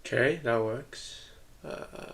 Okay, that works. Okay.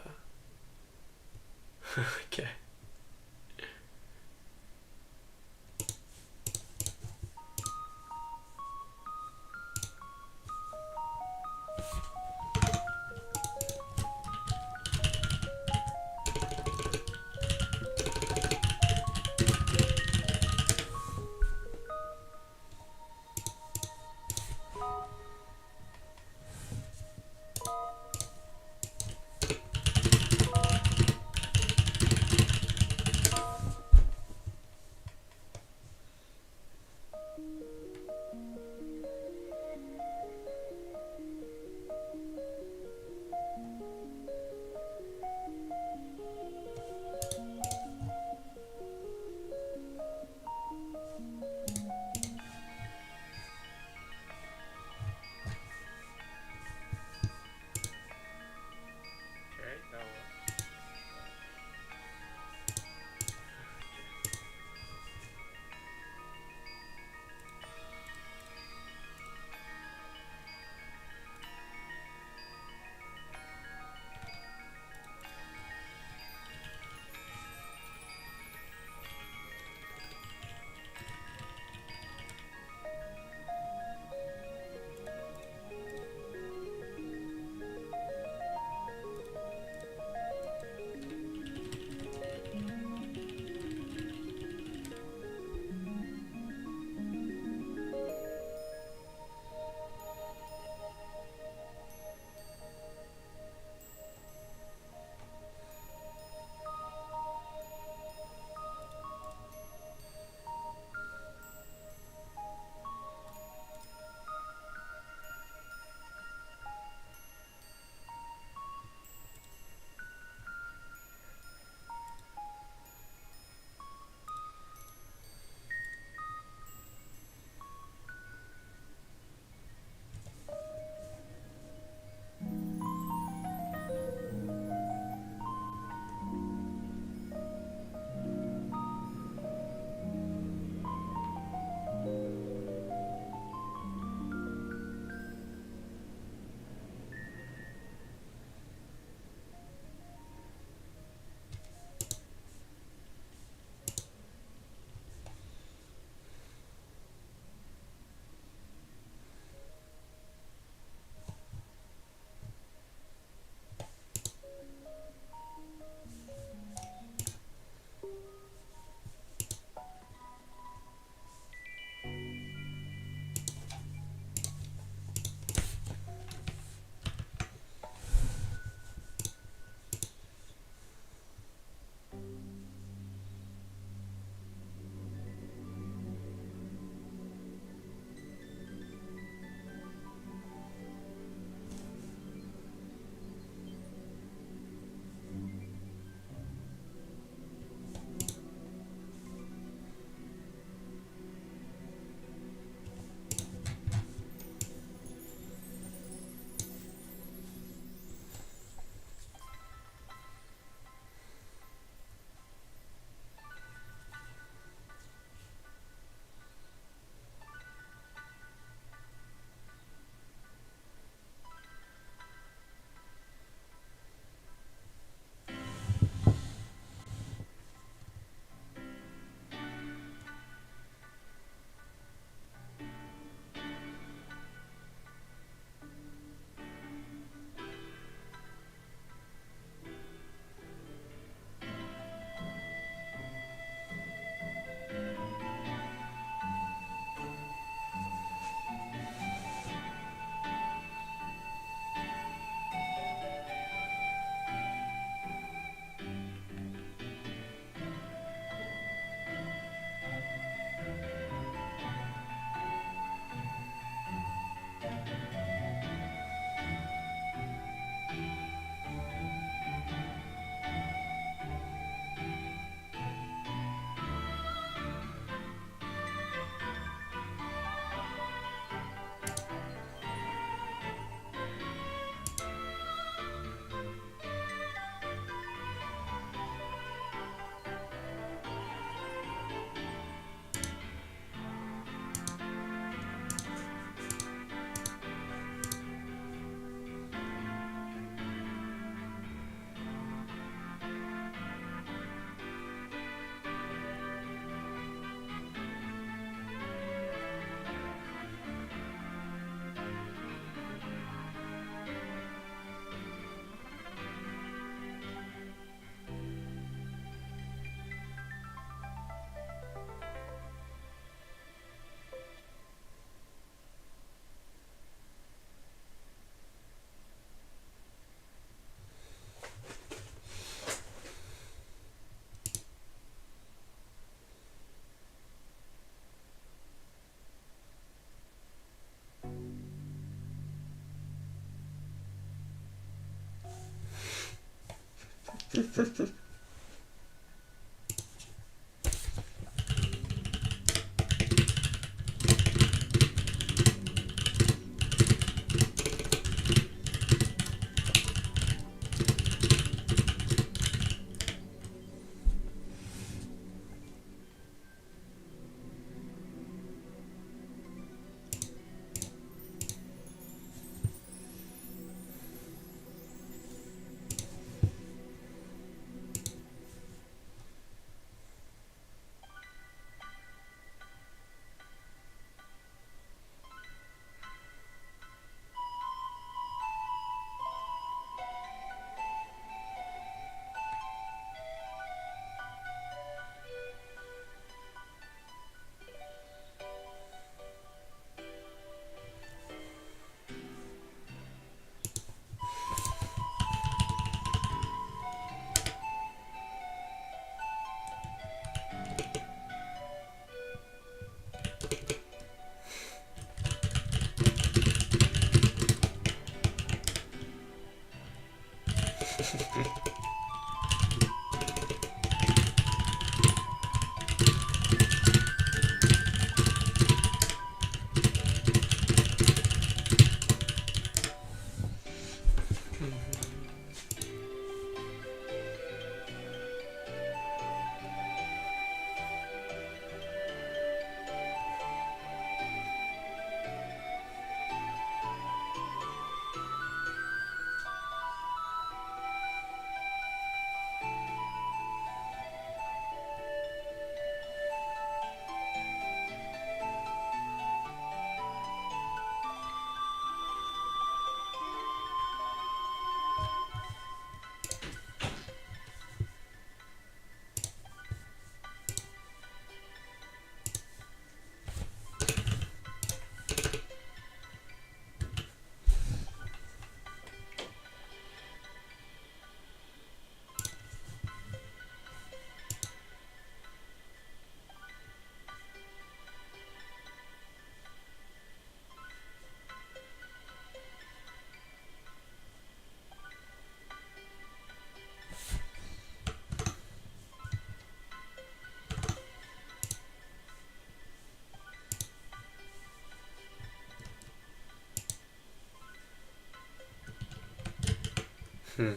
Hmm.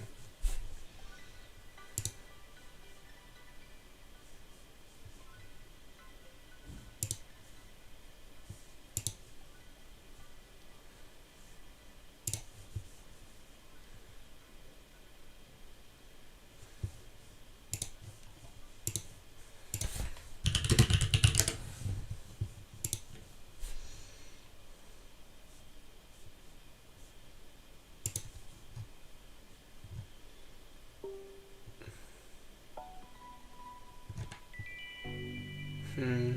Hmm.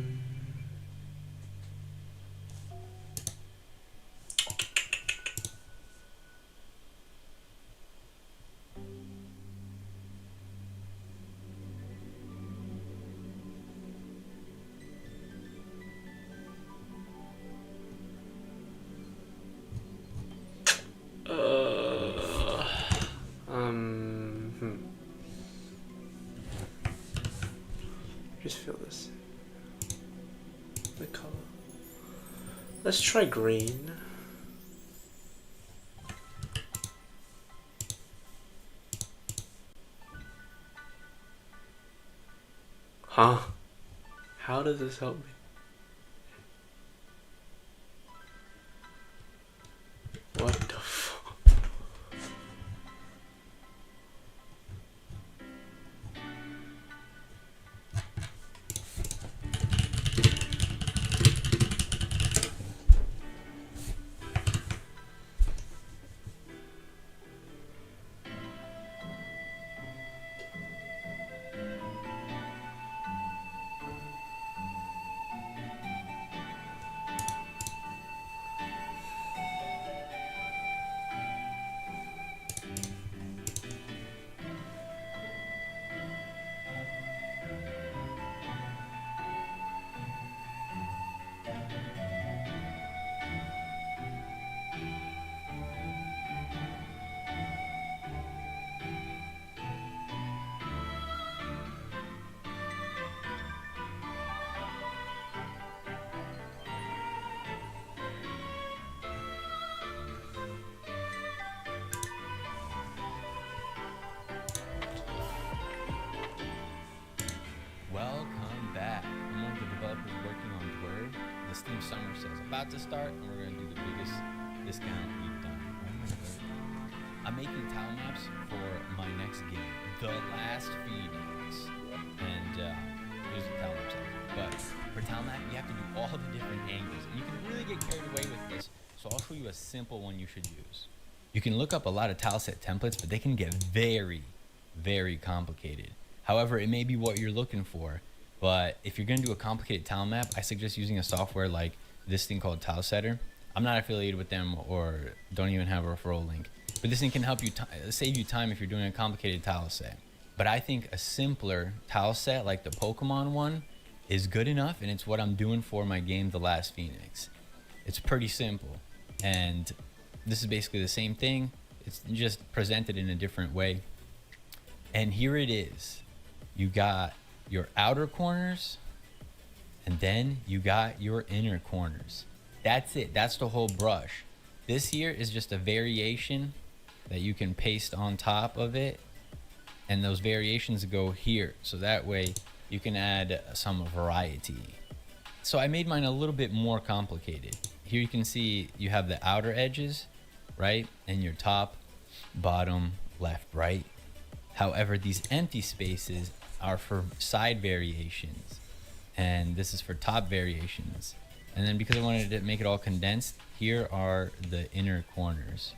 Uh, hmm. Just feel this. The color. Let's try green. Huh? How does this help me? What the fuck? about to start, and we're gonna do the biggest discount we've done. I'm making tile maps for my next game, The Last Phoenix, and here's the tile maps. But for tile map, you have to do all the different angles, and you can really get carried away with this. So I'll show you a simple one you should use. You can look up a lot of tile set templates, but they can get very, very complicated. However, it may be what you're looking for. But if you're going to do a complicated tile map, I suggest using a software like this thing called Tilesetter. I'm not affiliated with them or don't even have a referral link. But this thing can help you save you time if you're doing a complicated tile set. But I think a simpler tile set like the Pokemon one is good enough, and it's what I'm doing for my game, The Last Phoenix. It's pretty simple. And this is basically the same thing. It's just presented in a different way. And here it is. You got your outer corners, and then you got your inner corners. That's it. That's the whole brush. This here is just a variation that you can paste on top of it, and those variations go here, so that way you can add some variety. So I made mine a little bit more complicated. Here you can see you have the outer edges, right, and your top, bottom, left, right. However, these empty spaces are for side variations, and this is for top variations. And then because I wanted to make it all condensed, here are the inner corners,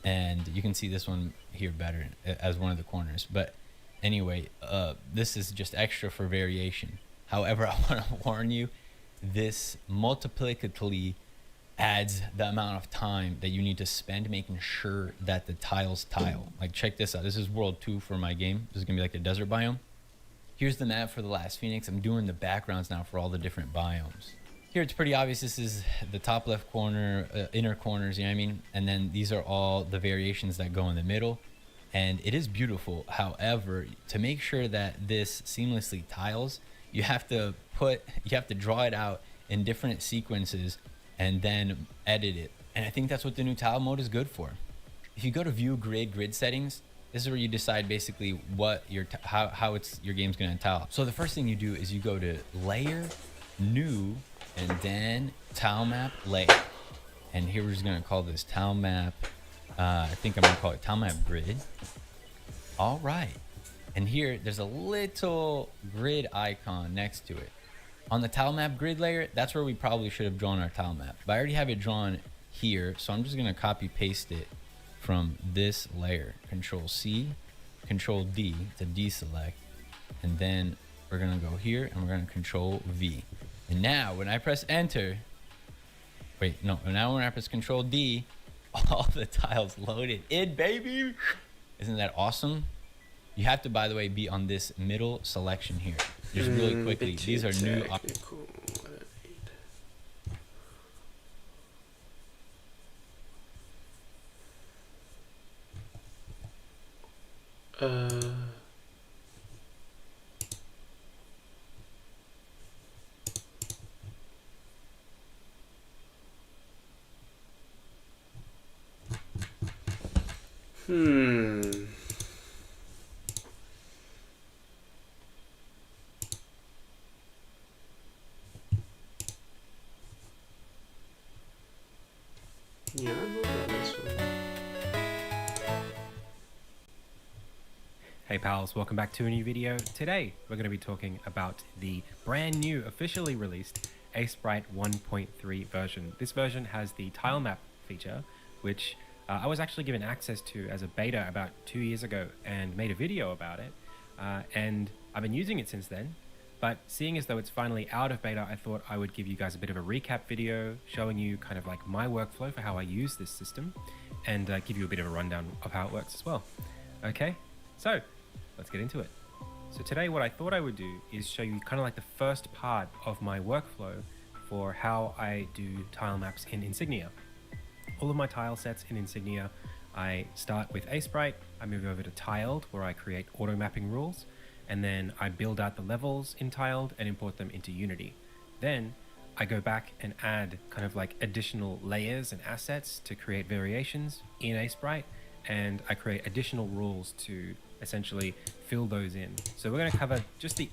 and you can see this one here better as one of the corners. But anyway, this is just extra for variation. However, I want to warn you, this multiplicatively adds the amount of time that you need to spend making sure that the tiles tile. Like, check this out. This is world 2 for my game. This is gonna be like the desert biome. Here's the map for The Last Phoenix. I'm doing the backgrounds now for all the different biomes. Here it's pretty obvious this is the top left corner, inner corners, you know what I mean? And then these are all the variations that go in the middle. And it is beautiful. However, to make sure that this seamlessly tiles, you have to draw it out in different sequences and then edit it. And I think that's what the new tile mode is good for. If you go to view grid settings, this is where you decide basically what how your game's gonna tile. So the first thing you do is you go to layer, new, and then tile map layer. And here we're just gonna call this tile map, I think I'm gonna call it tile map grid. All right. And here there's a little grid icon next to it. On the tile map grid layer, that's where we probably should have drawn our tile map. But I already have it drawn here, so I'm just gonna copy paste it from this layer. Control C, Control D to deselect, and then we're gonna go here and we're gonna Control V. And now when I press enter, now when I press Control D, all the tiles loaded in, baby. Isn't that awesome? You have to, by the way, be on this middle selection here. Just really quickly, these are new. Yeah, I know about this one. Hey pals, welcome back to a new video. Today we're going to be talking about the brand new, officially released Aseprite 1.3 version. This version has the tile map feature, which I was actually given access to as a beta about 2 years ago and made a video about it. And I've been using it since then. But seeing as though it's finally out of beta, I thought I would give you guys a bit of a recap video showing you kind of like my workflow for how I use this system, and give you a bit of a rundown of how it works as well. Okay, so let's get into it. So today what I thought I would do is show you kind of like the first part of my workflow for how I do tile maps in Insignia. All of my tile sets in Insignia, I start with Aseprite, I move over to Tiled, where I create auto mapping rules, and then I build out the levels in Tiled and import them into Unity. Then I go back and add kind of like additional layers and assets to create variations in Aseprite, and I create additional rules to essentially fill those in. So we're going to cover just the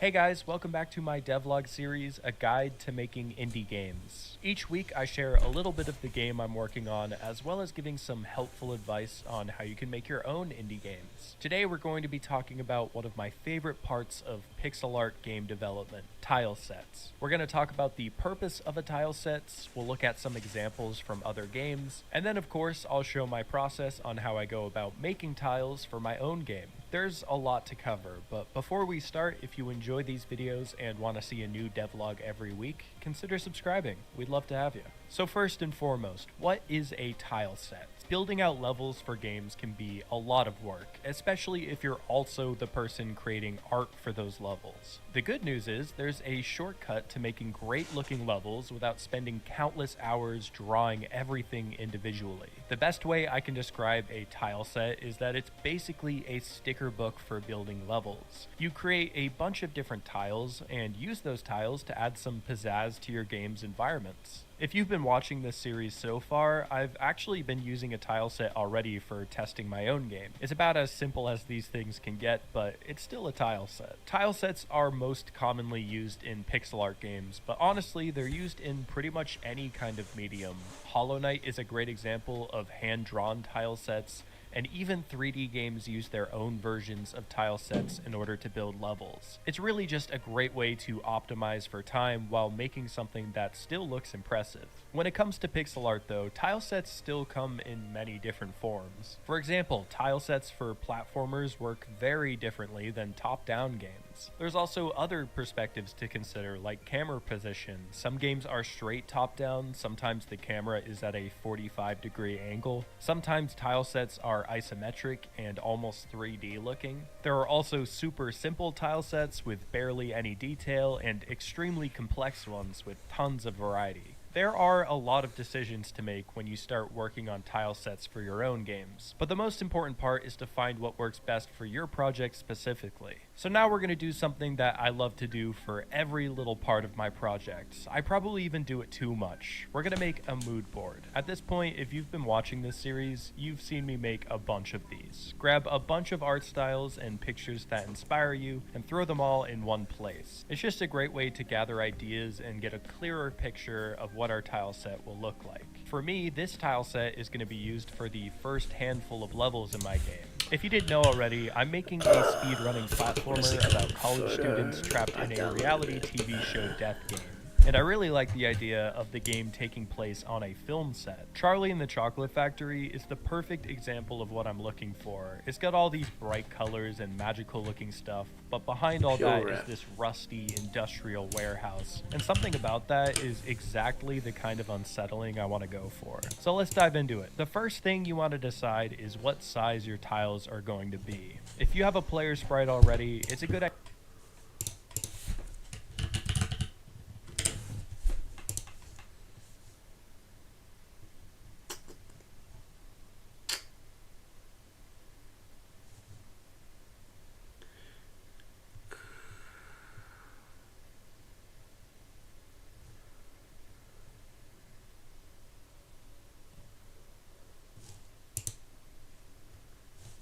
Hey guys, welcome back to my devlog series, A Guide to Making Indie Games. Each week I share a little bit of the game I'm working on, as well as giving some helpful advice on how you can make your own indie games. Today we're going to be talking about one of my favorite parts of pixel art game development, tile sets. We're going to talk about the purpose of a tile set, we'll look at some examples from other games, and then of course I'll show my process on how I go about making tiles for my own game. There's a lot to cover, but before we start, if you enjoy these videos and want to see a new devlog every week, consider subscribing. We'd love to have you. So first and foremost, what is a tile set? Building out levels for games can be a lot of work, especially if you're also the person creating art for those levels. The good news is there's a shortcut to making great looking levels without spending countless hours drawing everything individually. The best way I can describe a tile set is that it's basically a sticker book for building levels. You create a bunch of different tiles and use those tiles to add some pizzazz to your game's environments. If you've been watching this series so far, I've actually been using a tile set already for testing my own game. It's about as simple as these things can get, but it's still a tile set. Tile sets are most commonly used in pixel art games, but honestly, they're used in pretty much any kind of medium. Hollow Knight is a great example of hand-drawn tile sets, and even 3D games use their own versions of tile sets in order to build levels. It's really just a great way to optimize for time while making something that still looks impressive. When it comes to pixel art though, tile sets still come in many different forms. For example, tile sets for platformers work very differently than top-down games. There's also other perspectives to consider, like camera position. Some games are straight top-down, sometimes the camera is at a 45-degree angle. Sometimes tile sets are isometric and almost 3D looking. There are also super simple tile sets with barely any detail and extremely complex ones with tons of variety. There are a lot of decisions to make when you start working on tile sets for your own games, but the most important part is to find what works best for your project specifically. So now we're going to do something that I love to do for every little part of my project. I probably even do it too much. We're going to make a mood board. At this point, if you've been watching this series, you've seen me make a bunch of these. Grab a bunch of art styles and pictures that inspire you and throw them all in one place. It's just a great way to gather ideas and get a clearer picture of what our tile set will look like. For me, this tile set is going to be used for the first handful of levels in my game. If you didn't know already, I'm making a speedrunning platformer about college students trapped in a reality TV show death game. And I really like the idea of the game taking place on a film set. Charlie and the Chocolate Factory is the perfect example of what I'm looking for. It's got all these bright colors and magical looking stuff, but behind all that is this rusty industrial warehouse. And something about that is exactly the kind of unsettling I want to go for. So let's dive into it. The first thing you want to decide is what size your tiles are going to be. If you have a player sprite already, it's a good idea.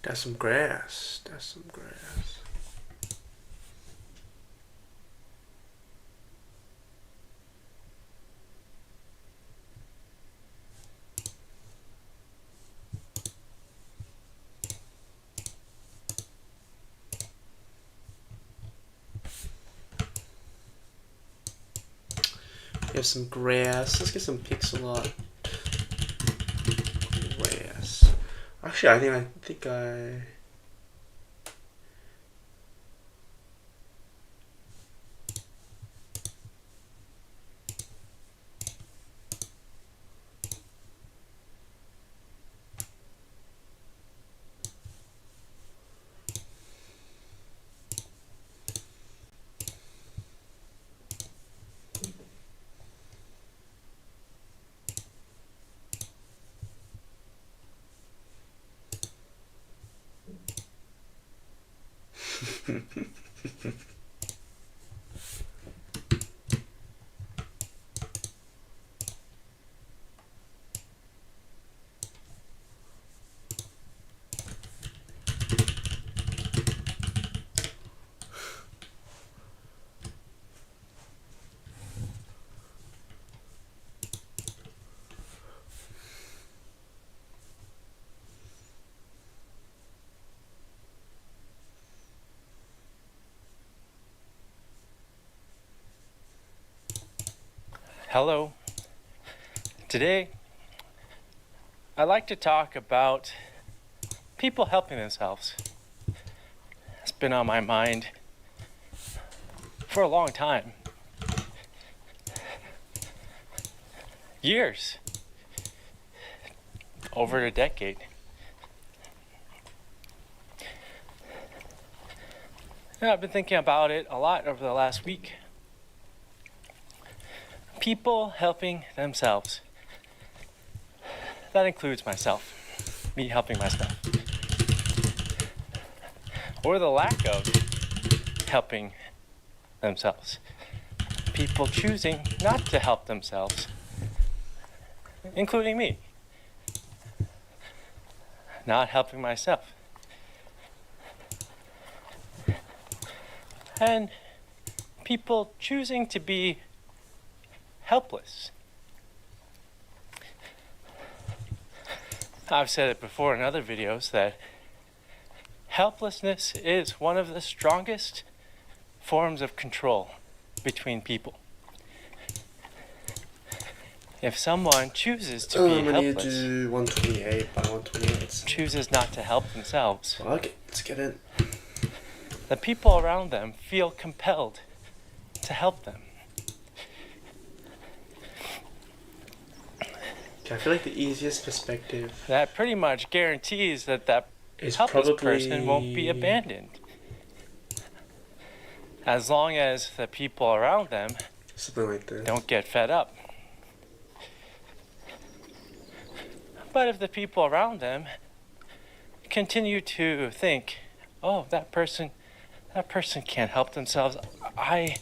That's some grass. That's some grass. We have some grass. Let's get some pixel art. Grass. Actually, I think I Hello. Today, I'd like to talk about people helping themselves. It's been on my mind for a long time. Years. Over a decade. Yeah, I've been thinking about it a lot over the last week. People helping themselves. That includes myself. Me helping myself. Or the lack of helping themselves. People choosing not to help themselves. Including me. Not helping myself. And people choosing to be helpless. I've said it before in other videos that helplessness is one of the strongest forms of control between people. If someone chooses to be I need to helpless, do 128 by 128. chooses not to help themselves, Okay, let's get in. the people around them feel compelled to help them. Okay, I feel like the easiest perspective That pretty much guarantees that is helpless probably person won't be abandoned. As long as the people around them something like this. don't get fed up. But if the people around them continue to think, oh, that person can't help themselves, I'm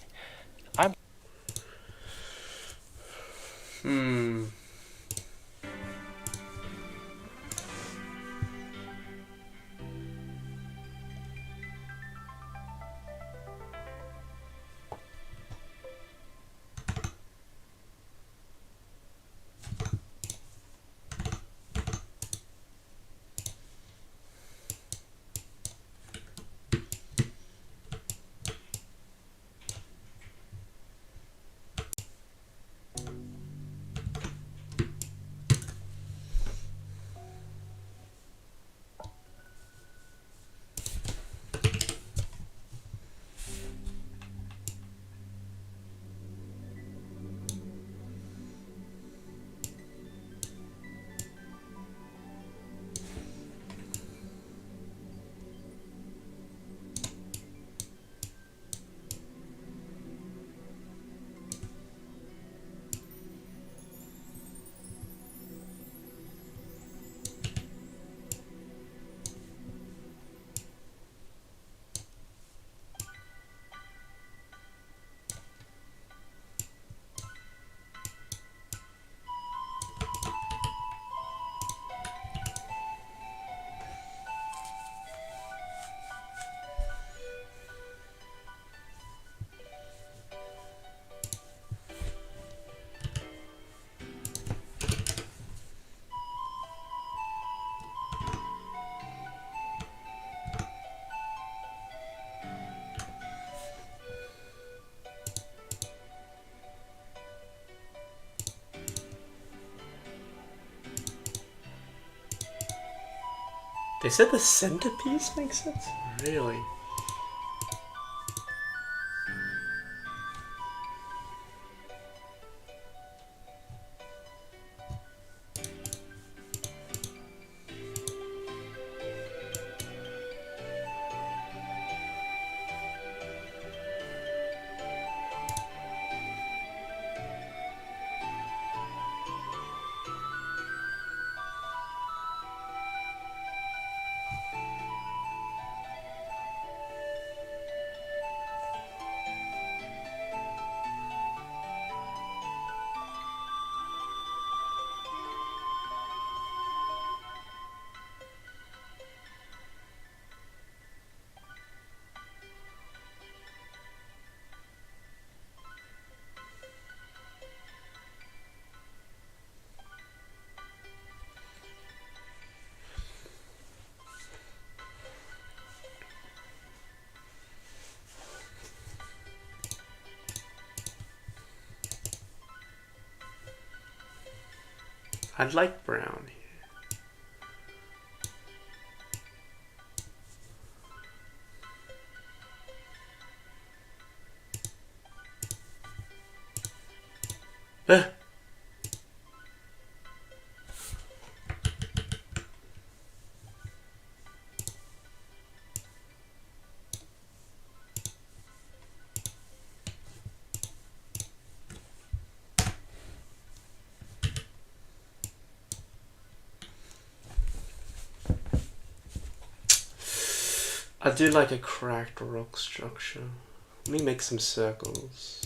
They said the centerpiece makes sense? Really? I'd like brown here. I do like a cracked rock structure. Let me make some circles.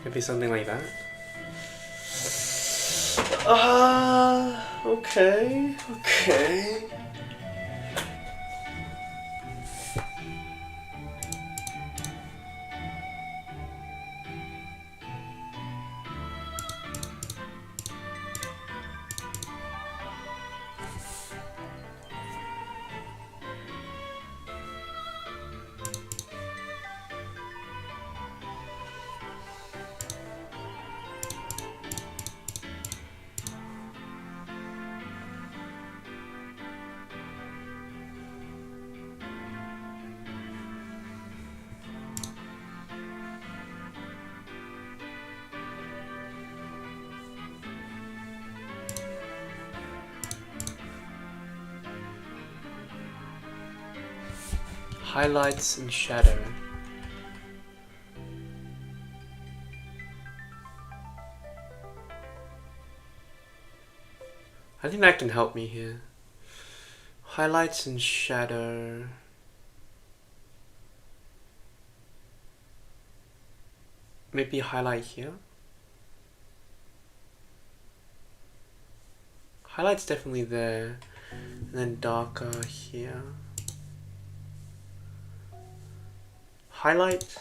Maybe something like that. Okay. Highlights and shadow. I think that can help me here. Highlights and shadow. Maybe highlight here. Highlight's definitely there. And then darker here. Highlight.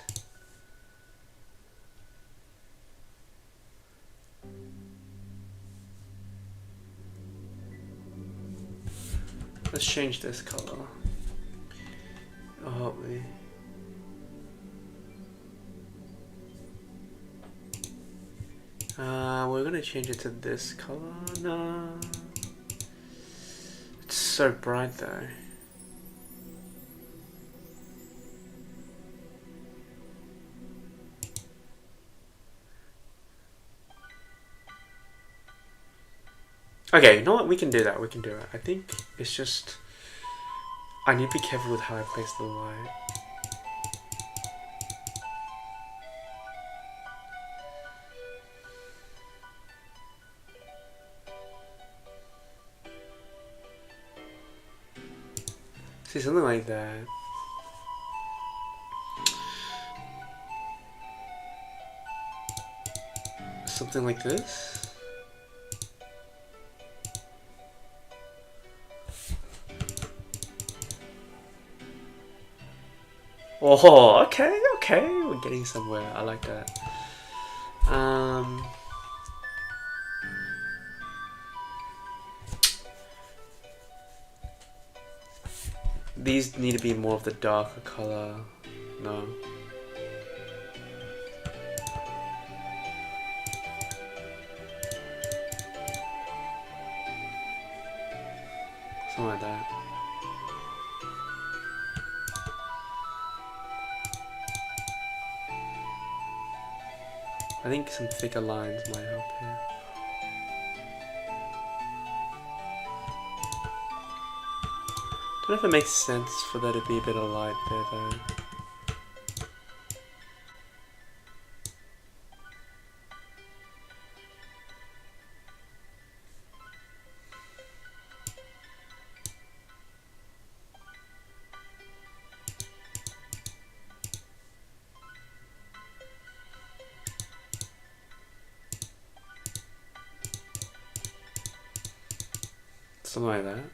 Let's change this color. It'll help me. We're gonna change it to this color. No. It's so bright though. Okay, you know what? We can do that. We can do it. I think it's just I need to be careful with how I place the light. See, something like that. Something like this. Oh, okay, okay. We're getting somewhere. I like that. These need to be more of the darker color. No. Something like that. I think some thicker lines might help here. Don't know if it makes sense for there to be a bit of light there though. Something like that.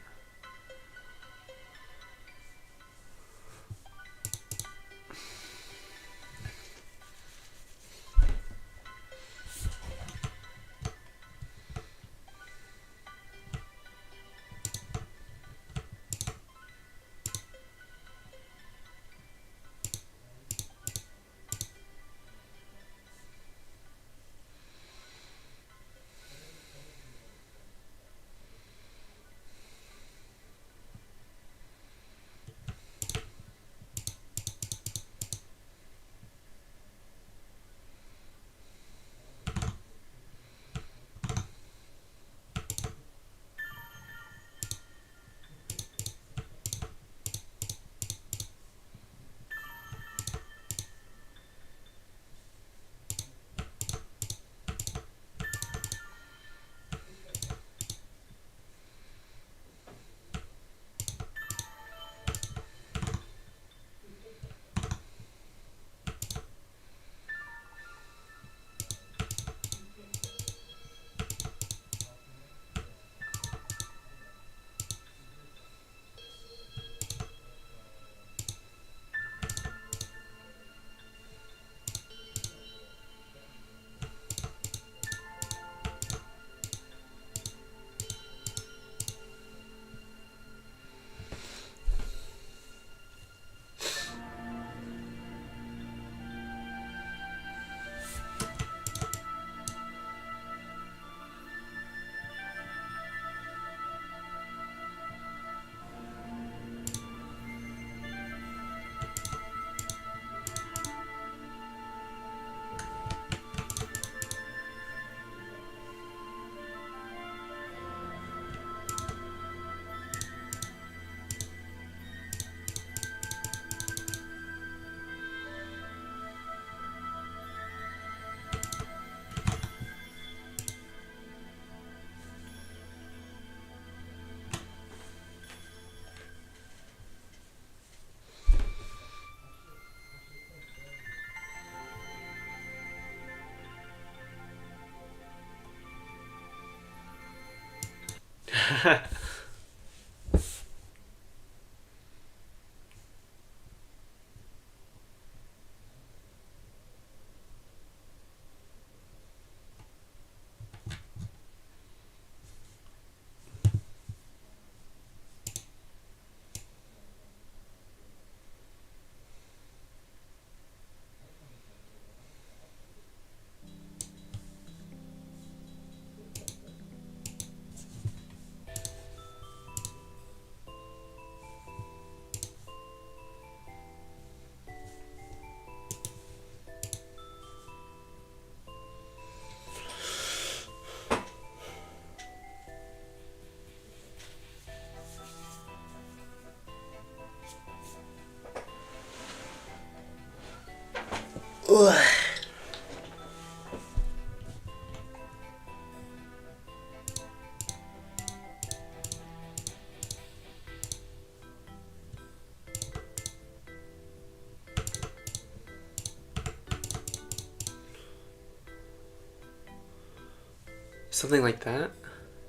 Something like that.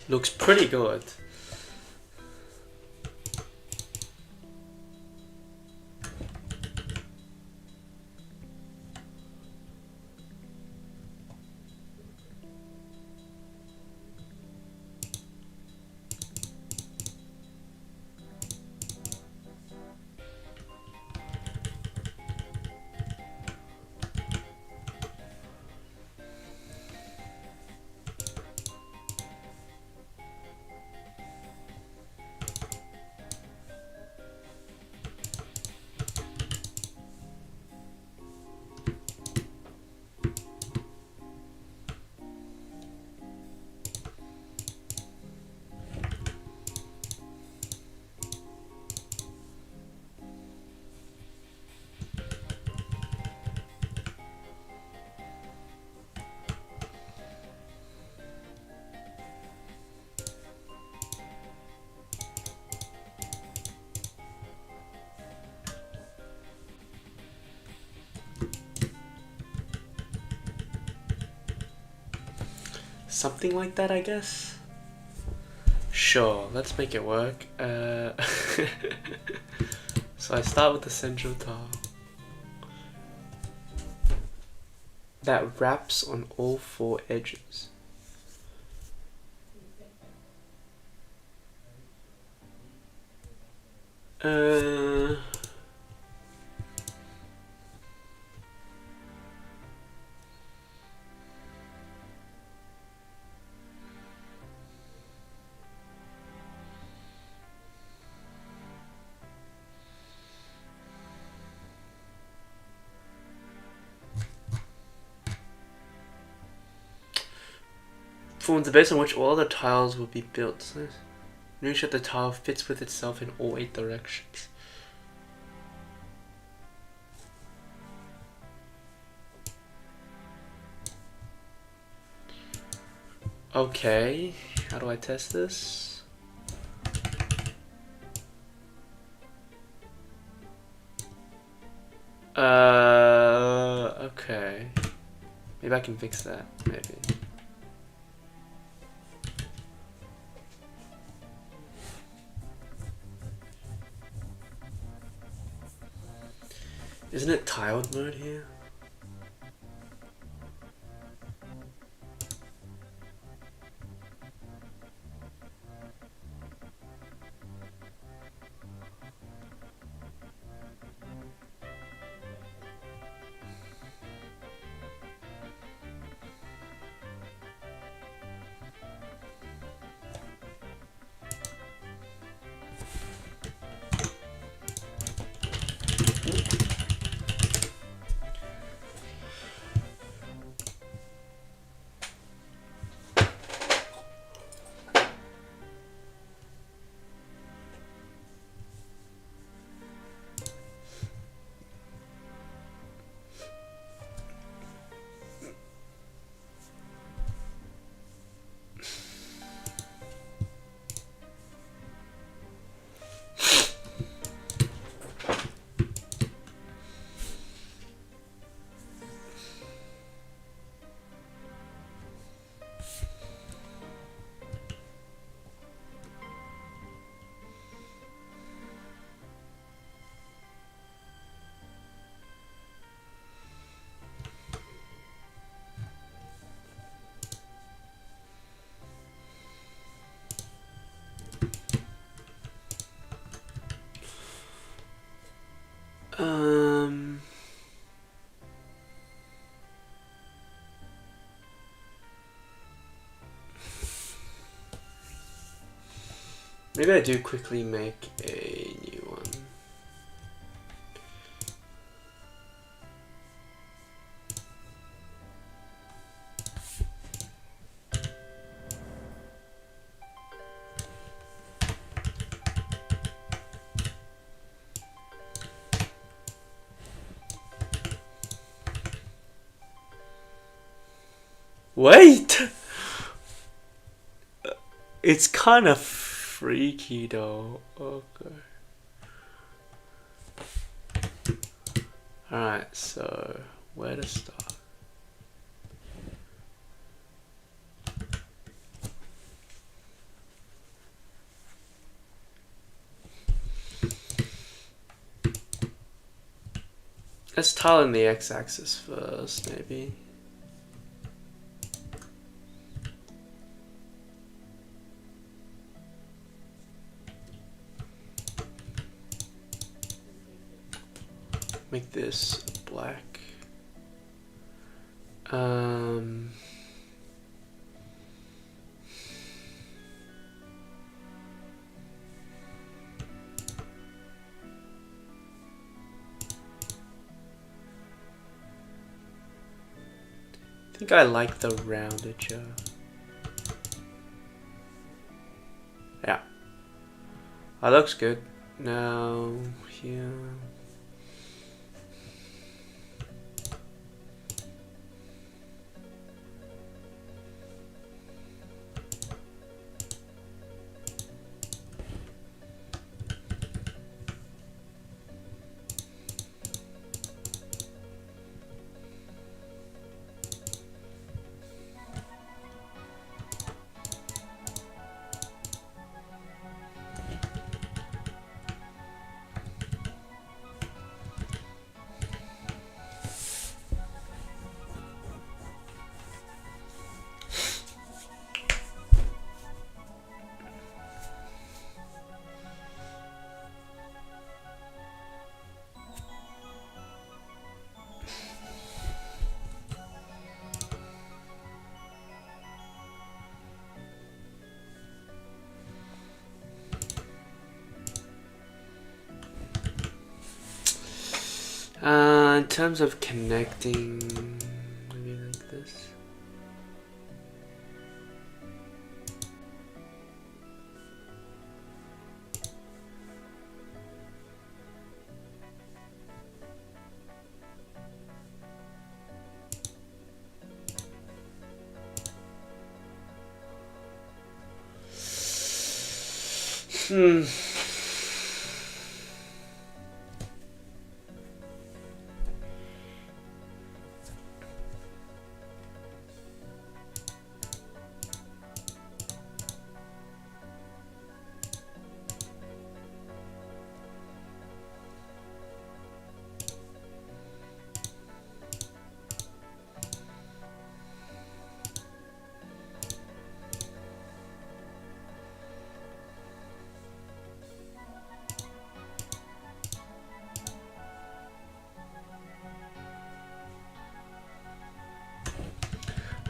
Looks pretty good. something like that, I guess. Sure, let's make it work. So I start with the central tile that wraps on all 4 edges. Forms the base on which all the tiles will be built. Make sure the tile fits with itself in all 8 directions. Okay, how do I test this? Okay. Maybe I can fix that, maybe. Isn't it tiled mode here? Maybe I do quickly make a new one. Wait! It's kind of freaky though. Okay. Alright, so where to start? Let's tile in the x-axis first, maybe. Make this black. I think I like the roundature. Yeah. That looks good. Now here. In terms of connecting, maybe like this.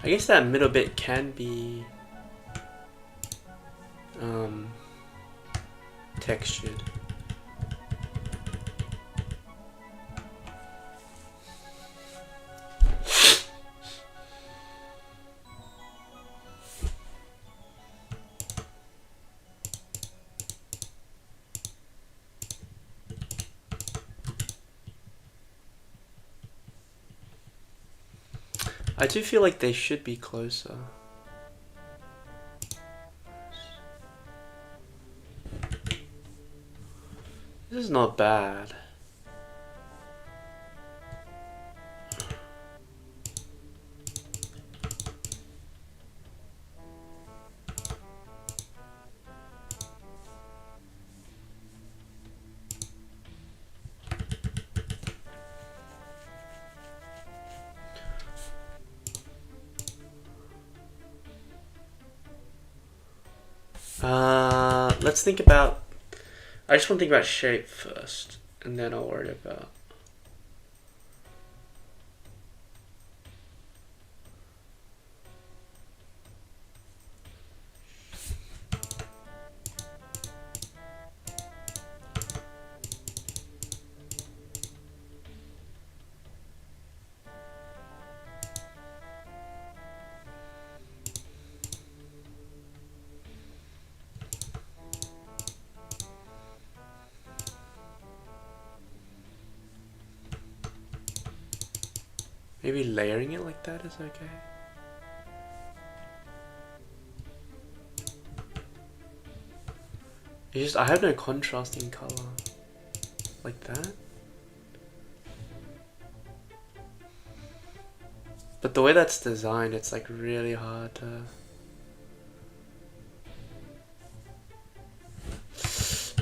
I guess that middle bit can be textured. I do feel like they should be closer. This is not bad. Let's think about. I just want to think about shape first, and then I'll worry about. Maybe layering it like that is okay. It's just I have no contrasting color like that. But the way that's designed, it's like really hard to.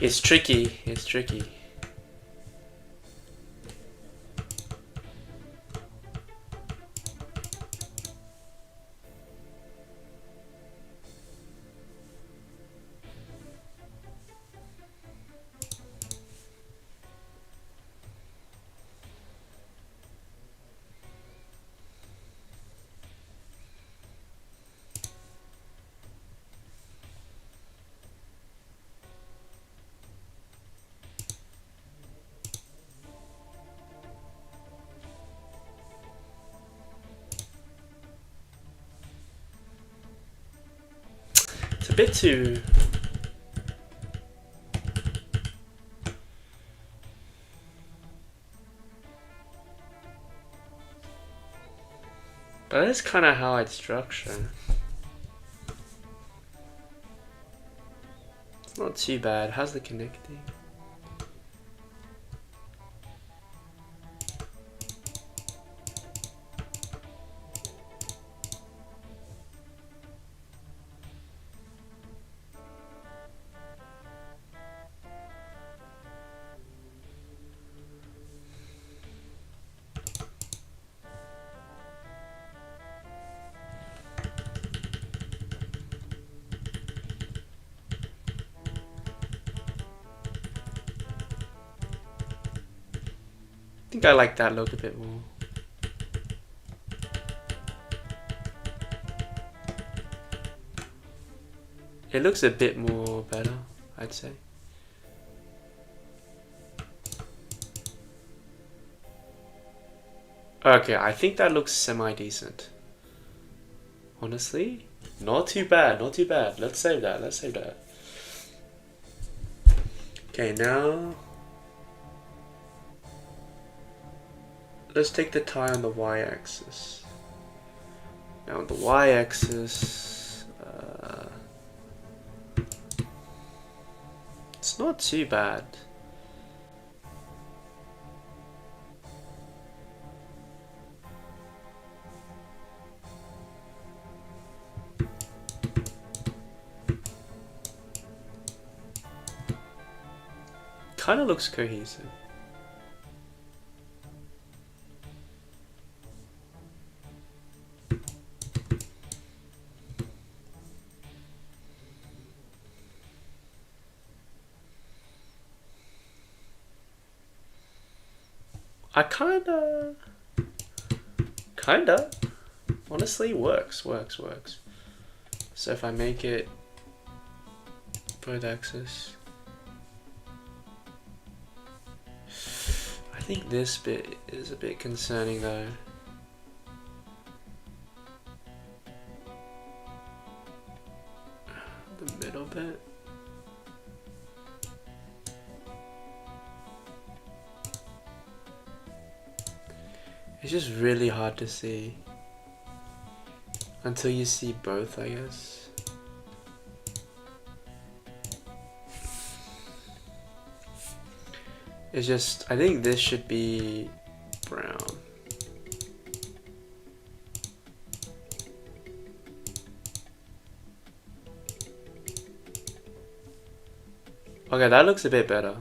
It's tricky. It's tricky. It's a bit too. But that's kind of how I'd structure. It's not too bad. How's the connecting? I think I like that look a bit more. It looks a bit more better, I'd say. Okay, I think that looks semi-decent. Honestly, not too bad, not too bad. Let's save that, let's save that. Okay, now let's take the tie on the y-axis. Now on the y-axis, it's not too bad. Kind of looks cohesive. I kinda, honestly works. So if I make it both axis, I think this bit is a bit concerning though. The middle bit. It's just really hard to see until you see both, I guess. It's just, I think this should be brown. Okay, that looks a bit better.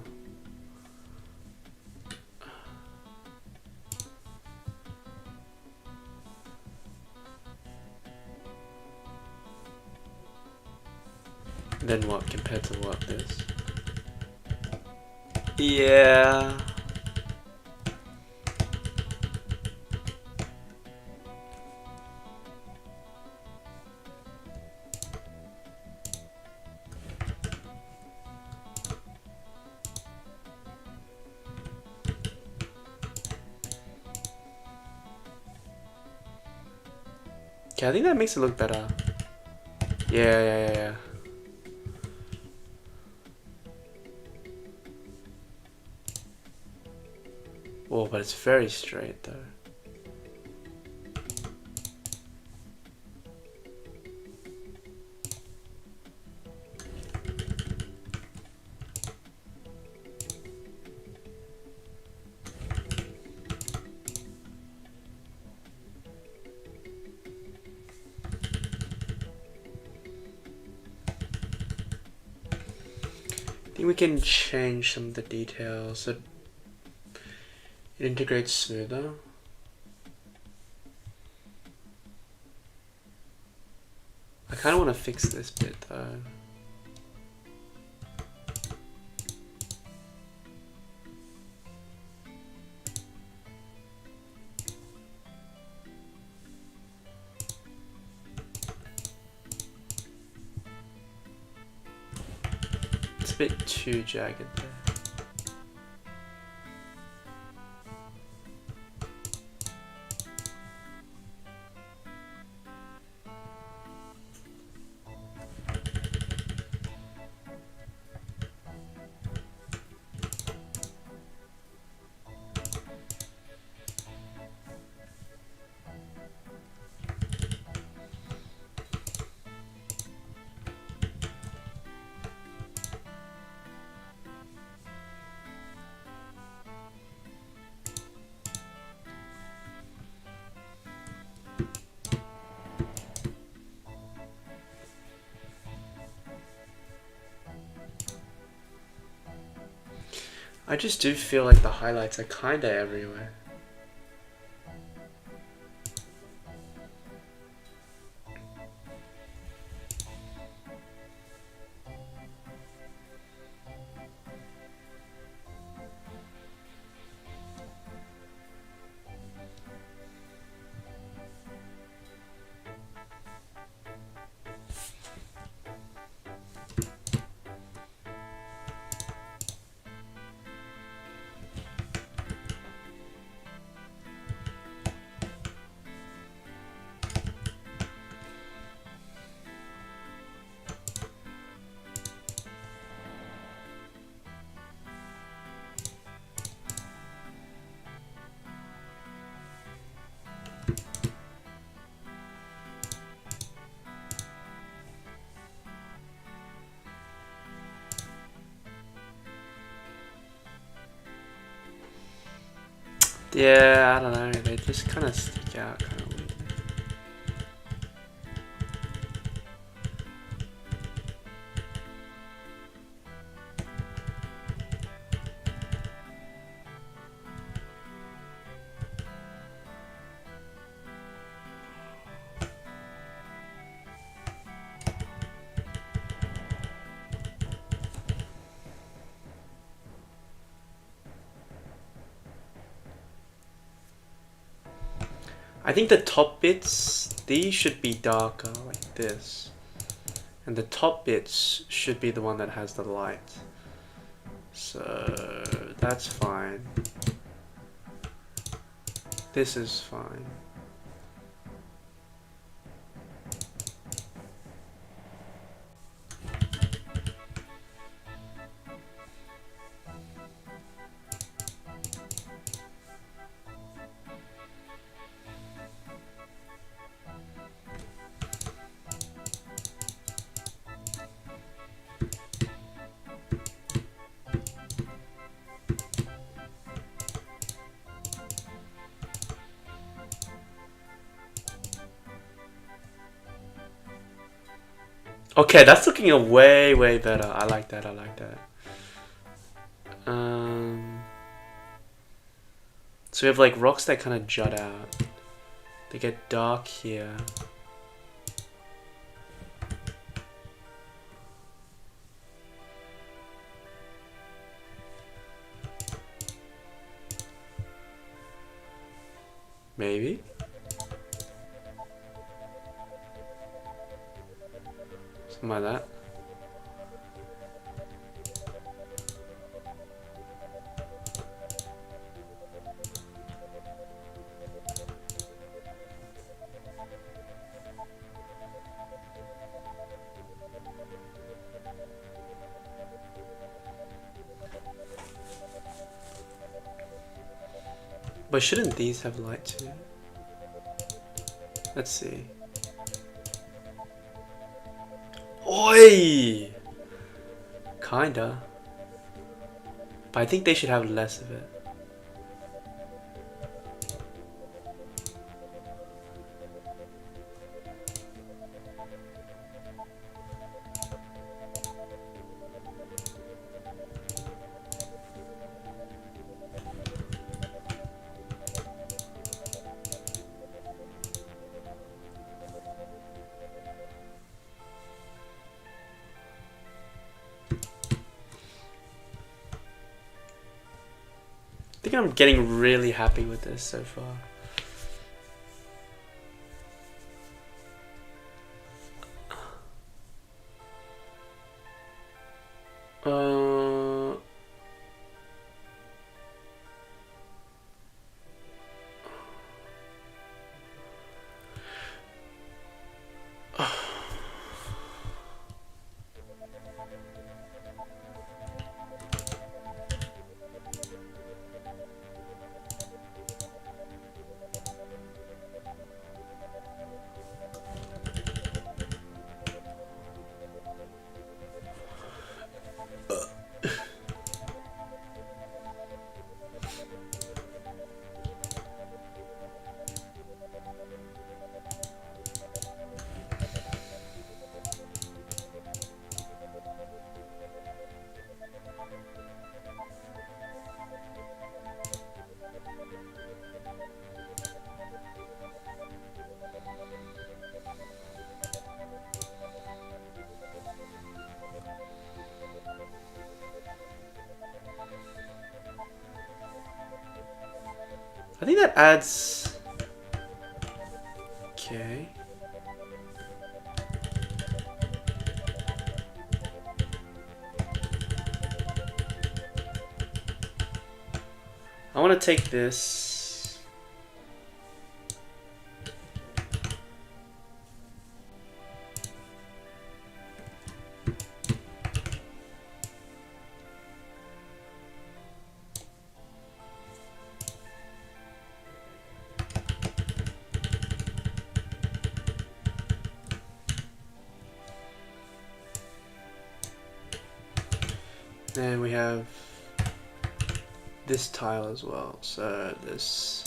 Then what compared to what this? Yeah. Okay, I think that makes it look better. Yeah. Oh, but it's very straight though. I think we can change some of the details so it integrates smoother. I kind of want to fix this bit though. It's a bit too jagged there. I just do feel like the highlights are kinda everywhere. Yeah, I don't know. They just kind of stick out kind of weirdly. I think the top bits, these should be darker like this. And the top bits should be the one that has the light. So that's fine. This is fine. Okay, that's looking a way better. I like that. I like that. So we have like rocks that kind of jut out. They get dark here. Maybe. Something like that. But shouldn't these have light too? Let's see. Oi! Kinda. But I think they should have less of it. I think I'm getting really happy with this so far. I think that adds... Okay. I want to take this. Then we have this tile as well. So this.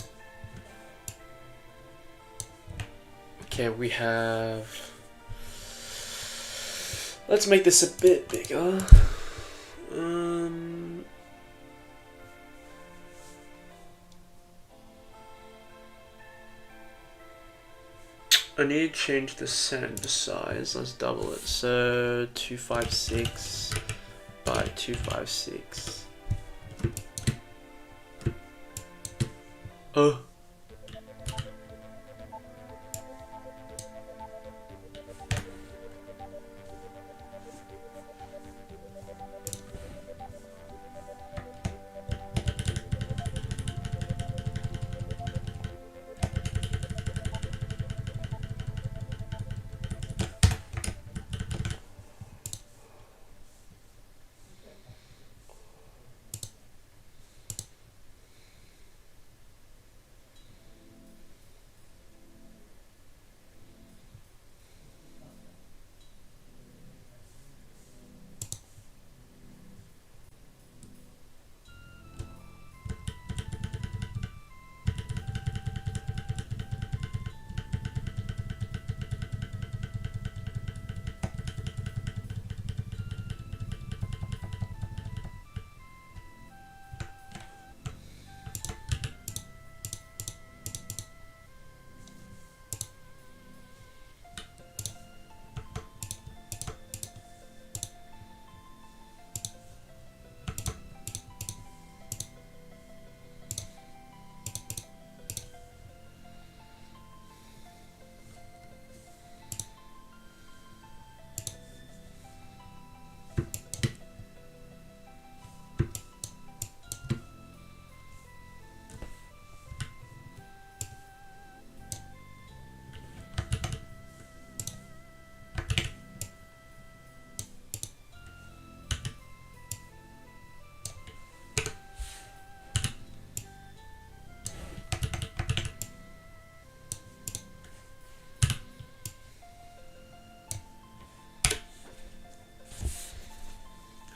Okay, we have. Let's make this a bit bigger. I need to change the center size. Let's double it. So 256 by 256. Oh.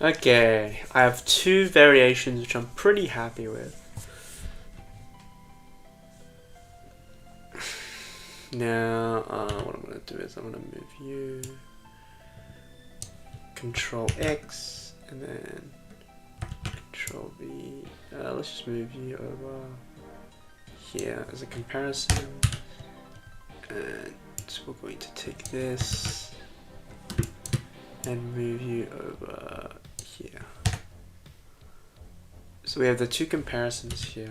Okay, I have two variations which I'm pretty happy with. Now, what I'm going to do is I'm going to move you, Control X, and then Control V. Let's just move you over here as a comparison. And we're going to take this and move you over here. So we have the two comparisons here.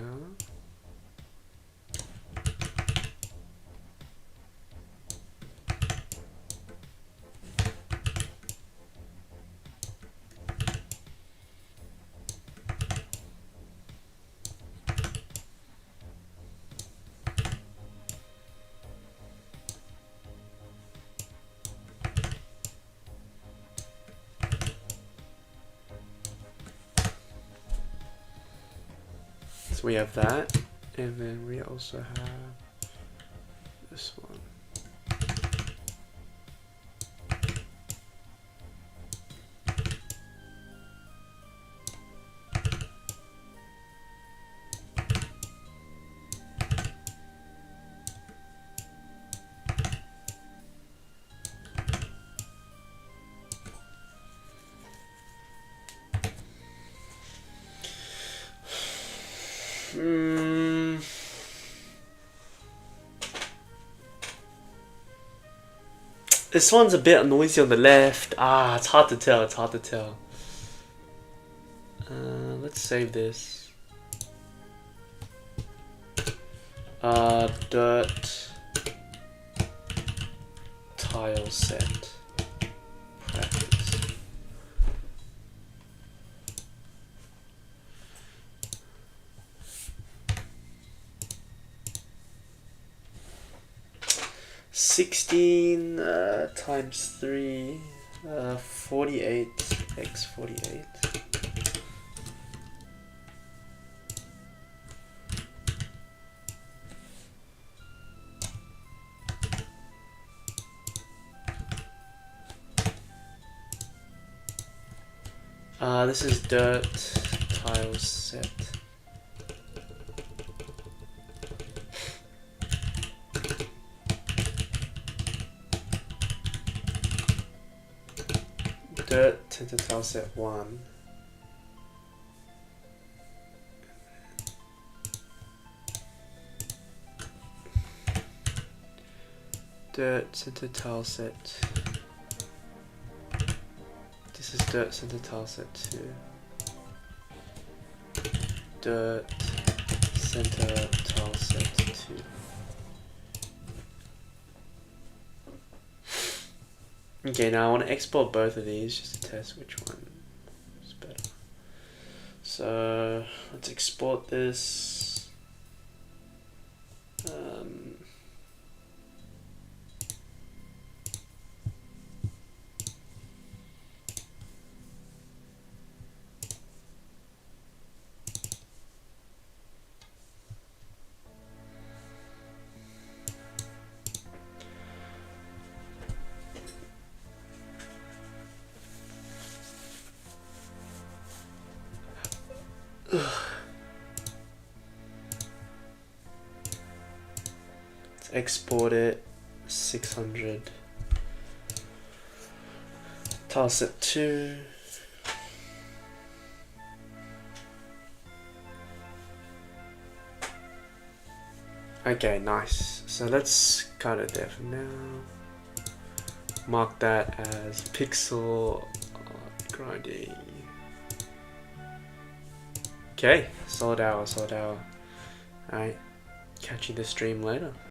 So we have that, and then we also have this one. This one's a bit noisy on the left. It's hard to tell. It's hard to tell. Let's save this. Dirt tile set practice. Times 3, 48 x 48. This is dirt tile set dirt center tileset 1. Dirt center tileset. This is dirt center tileset 2. Dirt center tileset 2. Okay, now I want to export both of these just to test which one is better. So let's export this. Let's export it 600 tileset 2. Okay, nice. So let's cut it there for now. Mark that as pixel grinding. Okay, solid hour, solid hour. Alright, catch you the stream later.